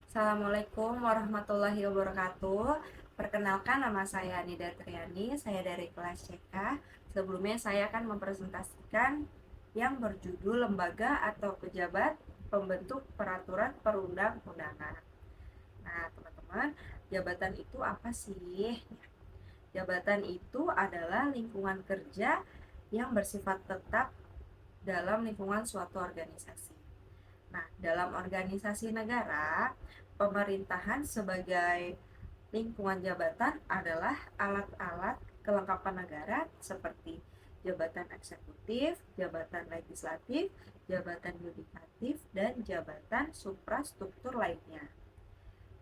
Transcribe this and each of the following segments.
Assalamualaikum warahmatullahi wabarakatuh. Perkenalkan, nama saya Nida Triani, saya dari kelas CK. Sebelumnya saya akan mempresentasikan yang berjudul Lembaga atau Pejabat Pembentuk Peraturan Perundang-undangan. Nah, teman-teman, jabatan itu apa sih? Jabatan itu adalah lingkungan kerja yang bersifat tetap dalam lingkungan suatu organisasi. Nah, dalam organisasi negara, pemerintahan sebagai lingkungan jabatan adalah alat-alat kelengkapan negara seperti jabatan eksekutif, jabatan legislatif, jabatan yudikatif, dan jabatan suprastruktur lainnya.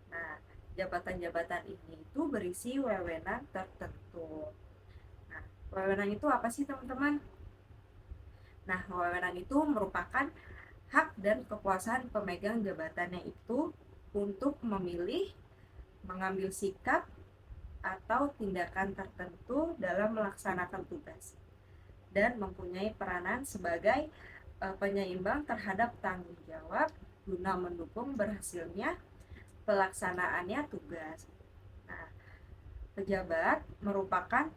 Nah, jabatan-jabatan ini itu berisi wewenang tertentu. Nah, wewenang itu apa sih, teman-teman? Nah, wewenang itu merupakan hak dan kekuasaan pemegang jabatannya itu untuk memilih, mengambil sikap, atau tindakan tertentu dalam melaksanakan tugas dan mempunyai peranan sebagai penyeimbang terhadap tanggung jawab guna mendukung berhasilnya pelaksanaannya tugas. Nah, pejabat merupakan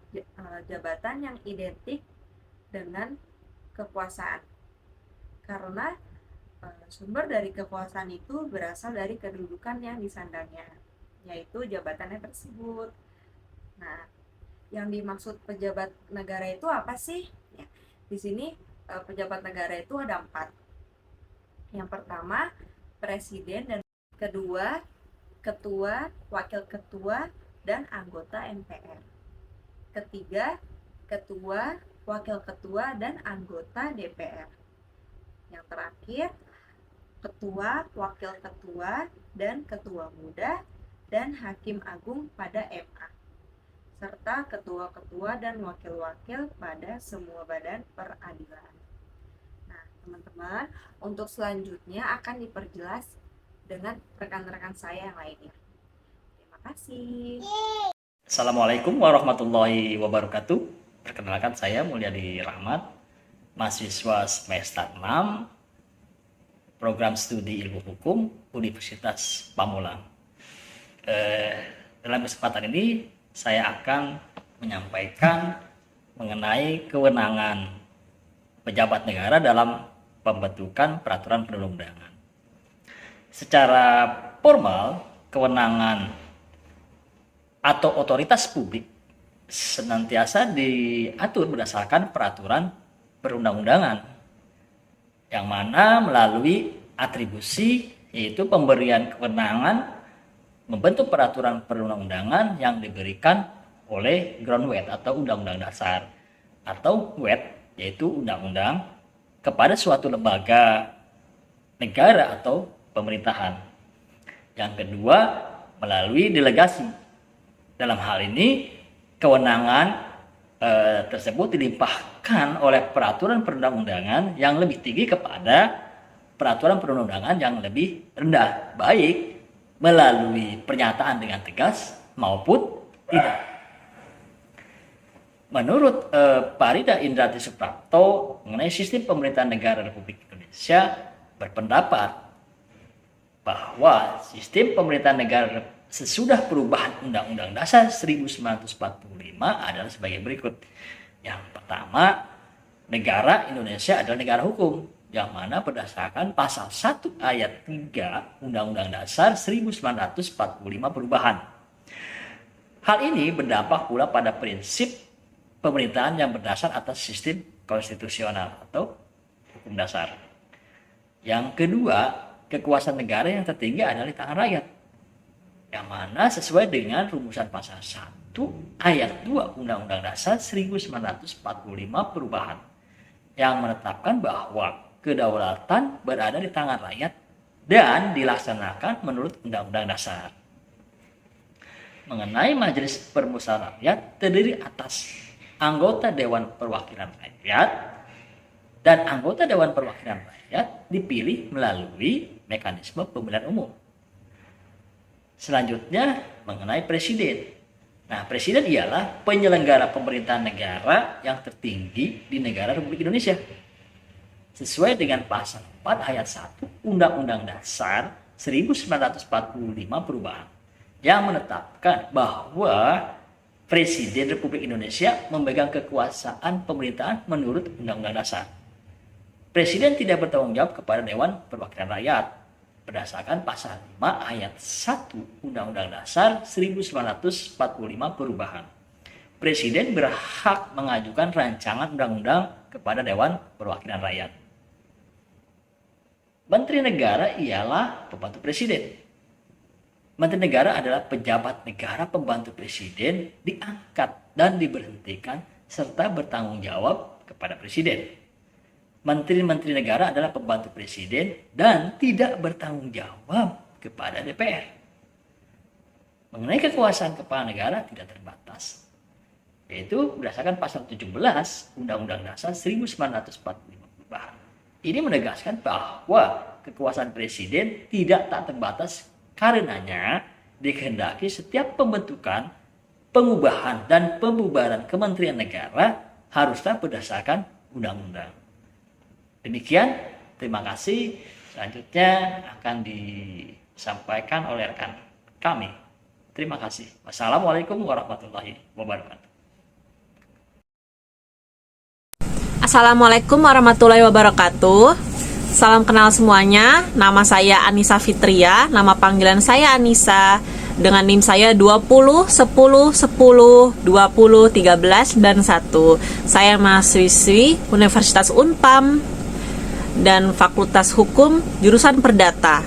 jabatan yang identik dengan kekuasaan karena sumber dari kekuasaan itu berasal dari kedudukan yang disandangnya, yaitu jabatannya tersebut. Nah, yang dimaksud pejabat negara itu apa sih? Ya, di sini pejabat negara itu ada 4. Yang pertama, presiden, dan kedua, ketua, wakil ketua, dan anggota MPR. Ketiga, ketua, wakil ketua, dan anggota DPR. Yang terakhir, ketua, wakil ketua, dan ketua muda, dan hakim agung pada MA, serta ketua-ketua dan wakil-wakil pada semua badan peradilan. Nah, teman-teman, untuk selanjutnya akan diperjelas dengan rekan-rekan saya yang lainnya. Terima kasih. Assalamualaikum warahmatullahi wabarakatuh. Perkenalkan, saya Mulyadi Rahmat, mahasiswa semester 6 program studi ilmu hukum Universitas Pamulang. Dalam kesempatan ini saya akan menyampaikan mengenai kewenangan pejabat negara dalam pembentukan peraturan perundang-undangan. Secara formal, kewenangan atau otoritas publik senantiasa diatur berdasarkan peraturan perundang-undangan, yang mana melalui atribusi, yaitu pemberian kewenangan membentuk peraturan perundang-undangan yang diberikan oleh ground weight atau undang-undang dasar, atau weight yaitu undang-undang, kepada suatu lembaga negara atau pemerintahan. Yang kedua, melalui delegasi. Dalam hal ini, kewenangan tersebut dilimpahkan oleh peraturan perundang-undangan yang lebih tinggi kepada peraturan perundang-undangan yang lebih rendah, baik melalui pernyataan dengan tegas maupun tidak. Menurut Parida Indrati Suprapto mengenai sistem pemerintahan negara Republik Indonesia, berpendapat bahwa sistem pemerintahan negara sesudah perubahan Undang-Undang Dasar 1945 adalah sebagai berikut. Yang pertama, negara Indonesia adalah negara hukum, yang mana berdasarkan pasal 1 ayat 3 Undang-Undang Dasar 1945 perubahan. Hal ini berdampak pula pada prinsip pemerintahan yang berdasar atas sistem konstitusional atau hukum dasar. Yang kedua, kekuasaan negara yang tertinggi adalah di tangan rakyat, yang mana sesuai dengan rumusan pasal 1 ayat 2 Undang-Undang Dasar 1945 perubahan, yang menetapkan bahwa kedaulatan berada di tangan rakyat dan dilaksanakan menurut Undang-Undang Dasar. Mengenai Majelis Permusyawaratan Rakyat, terdiri atas anggota Dewan Perwakilan Rakyat, dan anggota Dewan Perwakilan Rakyat dipilih melalui mekanisme pemilihan umum. Selanjutnya, mengenai presiden. Nah, presiden ialah penyelenggara pemerintahan negara yang tertinggi di negara Republik Indonesia, sesuai dengan pasal 4 ayat 1 Undang-Undang Dasar 1945 perubahan yang menetapkan bahwa Presiden Republik Indonesia memegang kekuasaan pemerintahan menurut Undang-Undang Dasar. Presiden tidak bertanggung jawab kepada Dewan Perwakilan Rakyat berdasarkan pasal 5 ayat 1 Undang-Undang Dasar 1945 perubahan. Presiden berhak mengajukan rancangan undang-undang kepada Dewan Perwakilan Rakyat. Menteri Negara ialah pembantu Presiden. Menteri Negara adalah pejabat negara pembantu Presiden diangkat dan diberhentikan serta bertanggung jawab kepada Presiden. Menteri-menteri negara adalah pembantu Presiden dan tidak bertanggung jawab kepada DPR. Mengenai kekuasaan kepala negara tidak terbatas, yaitu berdasarkan pasal 17 Undang-Undang Dasar 1945 perubahan. Ini menegaskan bahwa kekuasaan presiden tidak tak terbatas, karenanya dikehendaki setiap pembentukan, pengubahan, dan pembubaran kementerian negara haruslah berdasarkan undang-undang. Demikian, terima kasih. Selanjutnya akan disampaikan oleh rekan kami. Terima kasih. Wassalamualaikum warahmatullahi wabarakatuh. Assalamualaikum warahmatullahi wabarakatuh. Salam kenal semuanya. Nama saya Anissa Fitria. Nama panggilan saya Anissa. Dengan NIM saya 20 10 10 20 13 dan 1. Saya mahasiswi Universitas Unpam dan Fakultas Hukum jurusan Perdata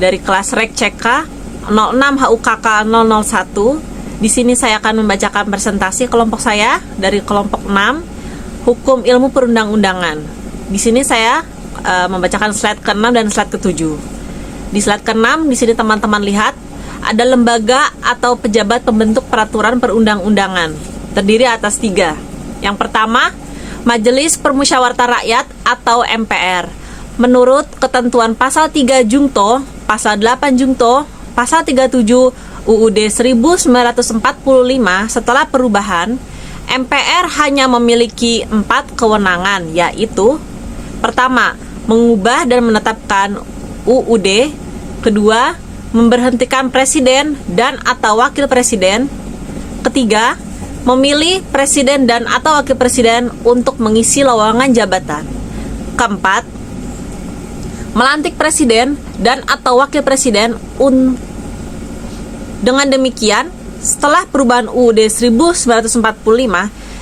dari kelas Rek CK 06 HUKK 001. Di sini saya akan membacakan presentasi kelompok saya dari kelompok 6 Hukum Ilmu Perundang-undangan. Di sini saya membacakan slide ke-6 dan slide ke-7. Di slide ke-6 di sini teman-teman lihat ada lembaga atau pejabat pembentuk peraturan perundang-undangan. Terdiri atas 3. Yang pertama, Majelis Permusyawaratan Rakyat atau MPR. Menurut ketentuan pasal 3 Jungto, pasal 8 Jungto, pasal 37 UUD 1945 setelah perubahan, MPR hanya memiliki 4 kewenangan, yaitu pertama, mengubah dan menetapkan UUD. Kedua, memberhentikan presiden dan atau wakil presiden. Ketiga, memilih presiden dan atau wakil presiden untuk mengisi lowongan jabatan. Keempat, melantik presiden dan atau wakil presiden. Dengan demikian, setelah perubahan UUD 1945,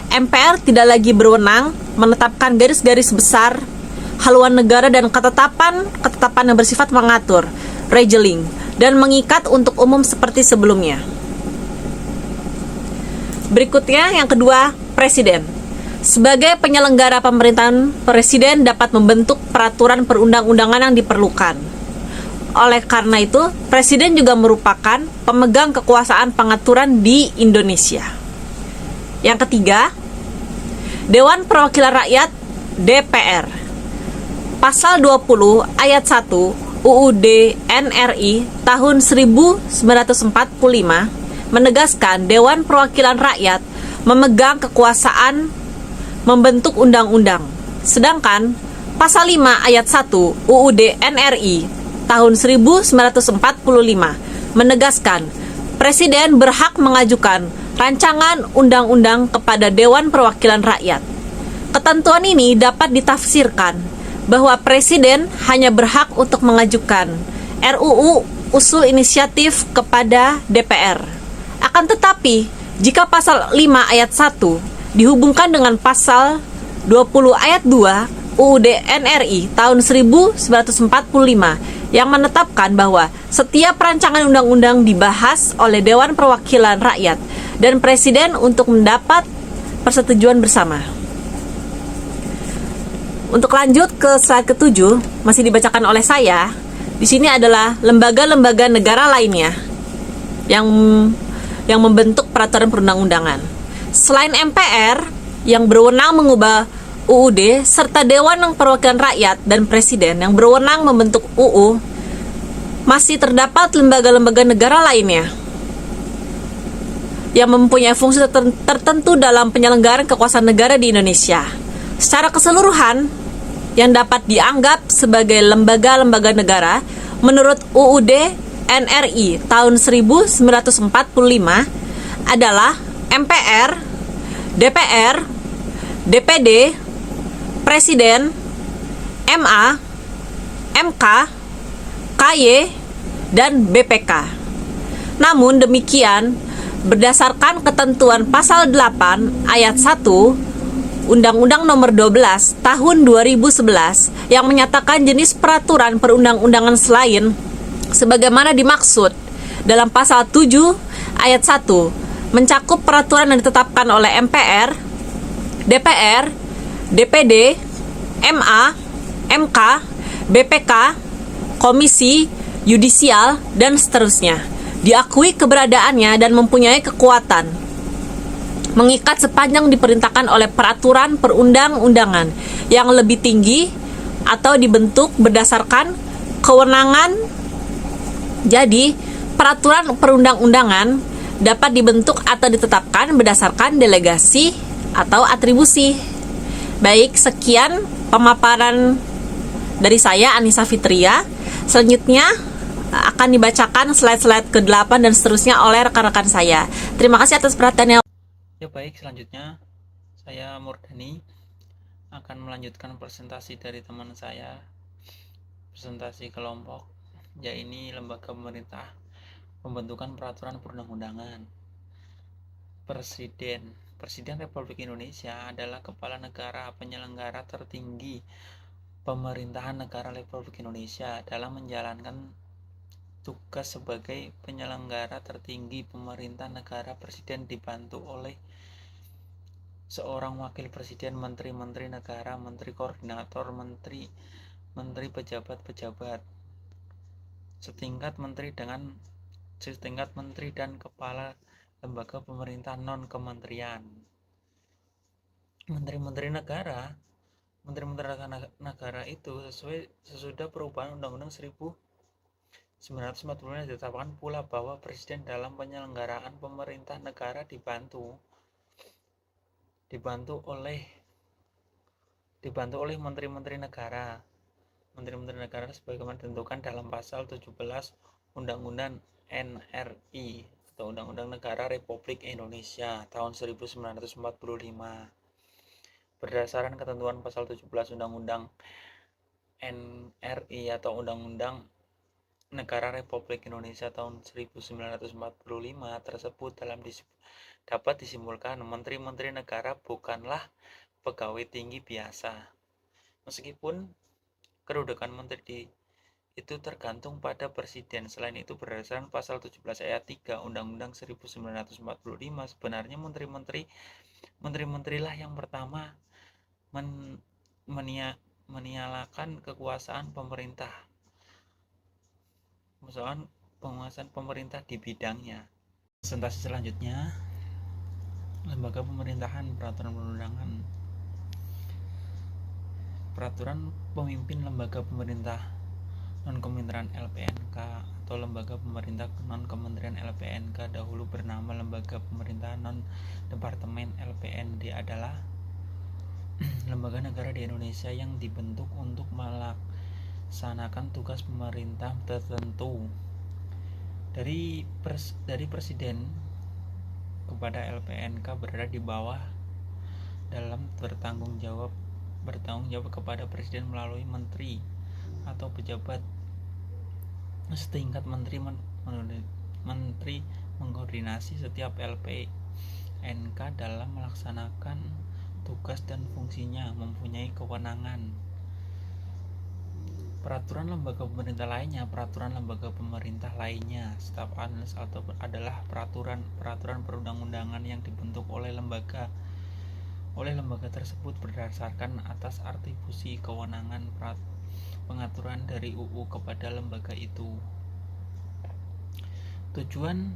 MPR tidak lagi berwenang menetapkan garis-garis besar haluan negara dan ketetapan yang bersifat mengatur, regeling, dan mengikat untuk umum seperti sebelumnya. Berikutnya yang kedua, Presiden. Sebagai penyelenggara pemerintahan, Presiden dapat membentuk peraturan perundang-undangan yang diperlukan. Oleh karena itu, Presiden juga merupakan pemegang kekuasaan pengaturan di Indonesia. Yang ketiga, Dewan Perwakilan Rakyat DPR. Pasal 20 ayat 1 UUD NRI tahun 1945 menegaskan Dewan Perwakilan Rakyat memegang kekuasaan membentuk undang-undang. Sedangkan pasal 5 ayat 1 UUD NRI tahun 1945 menegaskan Presiden berhak mengajukan rancangan undang-undang kepada Dewan Perwakilan Rakyat. Ketentuan ini dapat ditafsirkan bahwa Presiden hanya berhak untuk mengajukan RUU usul inisiatif kepada DPR. Akan tetapi, jika pasal 5 ayat 1 dihubungkan dengan pasal 20 ayat 2 UUD NRI tahun 1945 yang menetapkan bahwa setiap rancangan undang-undang dibahas oleh Dewan Perwakilan Rakyat dan Presiden untuk mendapat persetujuan bersama. Untuk lanjut ke slide ke-7, masih dibacakan oleh saya. Di sini adalah lembaga-lembaga negara lainnya yang membentuk peraturan perundang-undangan. Selain MPR yang berwenang mengubah UUD serta Dewan Perwakilan Rakyat dan Presiden yang berwenang membentuk UU, masih terdapat lembaga-lembaga negara lainnya yang mempunyai fungsi tertentu dalam penyelenggaraan kekuasaan negara di Indonesia. Secara keseluruhan, yang dapat dianggap sebagai lembaga-lembaga negara menurut UUD NRI tahun 1945 adalah MPR, DPR, DPD, Presiden, MA, MK, KY, dan BPK. Namun demikian, berdasarkan ketentuan pasal 8 ayat 1 Undang-Undang Nomor 12 Tahun 2011 yang menyatakan jenis peraturan perundang-undangan selain sebagaimana dimaksud dalam pasal 7 ayat 1 mencakup peraturan yang ditetapkan oleh MPR, DPR, DPD, MA, MK, BPK, Komisi Yudisial, dan seterusnya, diakui keberadaannya dan mempunyai kekuatan mengikat sepanjang diperintahkan oleh peraturan perundang-undangan yang lebih tinggi atau dibentuk berdasarkan kewenangan. Jadi, peraturan perundang-undangan dapat dibentuk atau ditetapkan berdasarkan delegasi atau atribusi. Baik, sekian pemaparan dari saya, Anissa Fitria. Selanjutnya akan dibacakan slide-slide ke-8 dan seterusnya oleh rekan-rekan saya. Terima kasih atas perhatiannya. Ya baik, selanjutnya saya Murdani akan melanjutkan presentasi dari teman saya, presentasi kelompok, yaitu lembaga pemerintah, pembentukan peraturan perundang-undangan. Presiden Republik Indonesia adalah kepala negara penyelenggara tertinggi pemerintahan negara Republik Indonesia dalam menjalankan tugas sebagai penyelenggara tertinggi pemerintah negara. Presiden dibantu oleh seorang wakil presiden, menteri-menteri negara, menteri koordinator, menteri pejabat-pejabat setingkat menteri dan kepala lembaga pemerintah non kementerian. Menteri-menteri negara itu sesudah perubahan Undang-Undang 1945 ditetapkan pula bahwa presiden dalam penyelenggaraan pemerintah negara dibantu oleh menteri-menteri negara. Menteri-menteri negara sebagaimana ditentukan dalam pasal 17 Undang-Undang NRI atau Undang-Undang Negara Republik Indonesia tahun 1945. Berdasarkan ketentuan pasal 17 Undang-Undang NRI atau Undang-Undang Negara Republik Indonesia tahun 1945 tersebut dapat disimpulkan menteri-menteri negara bukanlah pegawai tinggi biasa. Meskipun kedudukan menteri itu tergantung pada presiden. Selain itu, berdasarkan pasal 17 ayat 3 Undang-Undang 1945, sebenarnya menteri-menterilah yang pertama menialakan kekuasaan pemerintah. Misalkan penguasaan pemerintah di bidangnya. Presentasi selanjutnya, lembaga pemerintahan peraturan perundangan. Peraturan pemimpin lembaga pemerintah non-kementerian LPNK atau lembaga pemerintah non-kementerian LPNK dahulu bernama lembaga pemerintahan non-departemen LPND adalah lembaga negara di Indonesia yang dibentuk untuk melaksanakan tugas pemerintah tertentu dari presiden kepada LPNK berada di bawah dalam bertanggung jawab kepada presiden melalui menteri atau pejabat setingkat menteri mengkoordinasi setiap LPNK dalam melaksanakan tugas dan fungsinya, mempunyai kewenangan. Peraturan lembaga pemerintah lainnya, staf analis atau adalah peraturan perundang-undangan yang dibentuk oleh lembaga tersebut berdasarkan atas atribusi kewenangan pengaturan dari UU kepada lembaga itu. Tujuan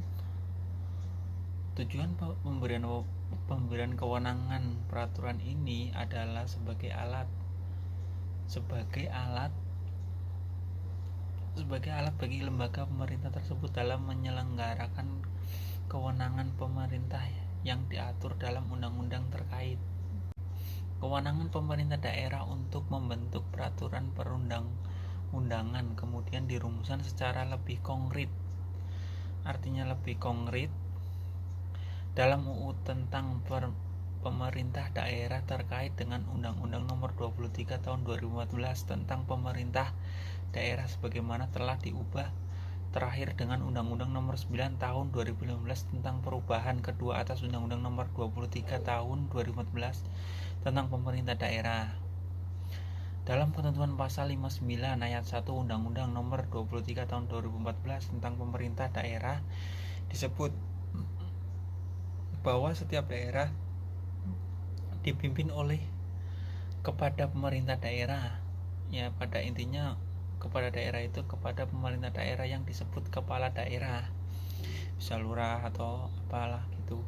pemberian kewenangan peraturan ini adalah sebagai alat bagi lembaga pemerintah tersebut dalam menyelenggarakan kewenangan pemerintah yang diatur dalam undang-undang terkait. Kewenangan pemerintah daerah untuk membentuk peraturan perundang-undangan kemudian menjadi rumusan secara lebih konkret. Artinya lebih konkret dalam UU tentang pemerintah daerah terkait dengan Undang-Undang Nomor 23 Tahun 2014 tentang pemerintah daerah sebagaimana telah diubah terakhir dengan Undang-Undang Nomor 9 Tahun 2015 tentang perubahan kedua atas Undang-Undang Nomor 23 Tahun 2014 tentang pemerintah daerah. Dalam ketentuan pasal 59 ayat 1 Undang-Undang Nomor 23 Tahun 2014 tentang pemerintah daerah disebut bahwa setiap daerah dipimpin oleh kepada pemerintah daerah. Ya, pada intinya kepada daerah itu kepada pemerintah daerah yang disebut kepala daerah, bisa lurah atau apalah gitu.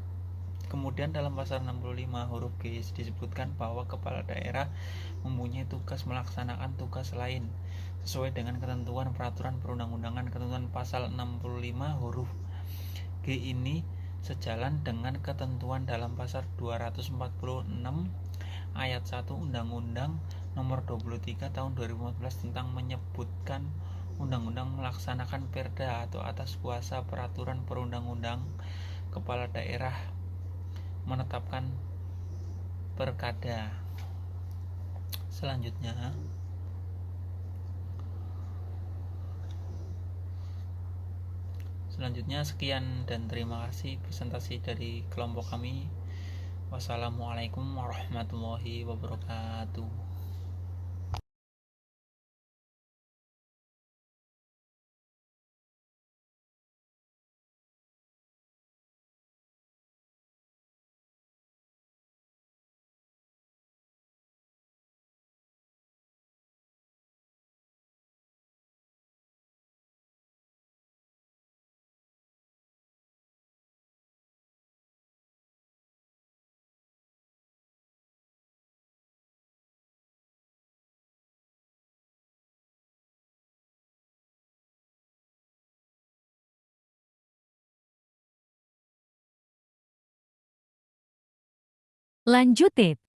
Kemudian dalam pasal 65 huruf G disebutkan bahwa kepala daerah mempunyai tugas melaksanakan tugas lain sesuai dengan ketentuan peraturan perundang-undangan. Ketentuan pasal 65 huruf G ini sejalan dengan ketentuan dalam pasal 246 ayat 1 Undang-Undang Nomor 23 Tahun 2014 tentang menyebutkan undang-undang melaksanakan perda atau atas kuasa peraturan perundang-undang. Kepala daerah menetapkan perkada. Selanjutnya sekian dan terima kasih presentasi dari kelompok kami. Wassalamualaikum warahmatullahi wabarakatuh. Lanjutit.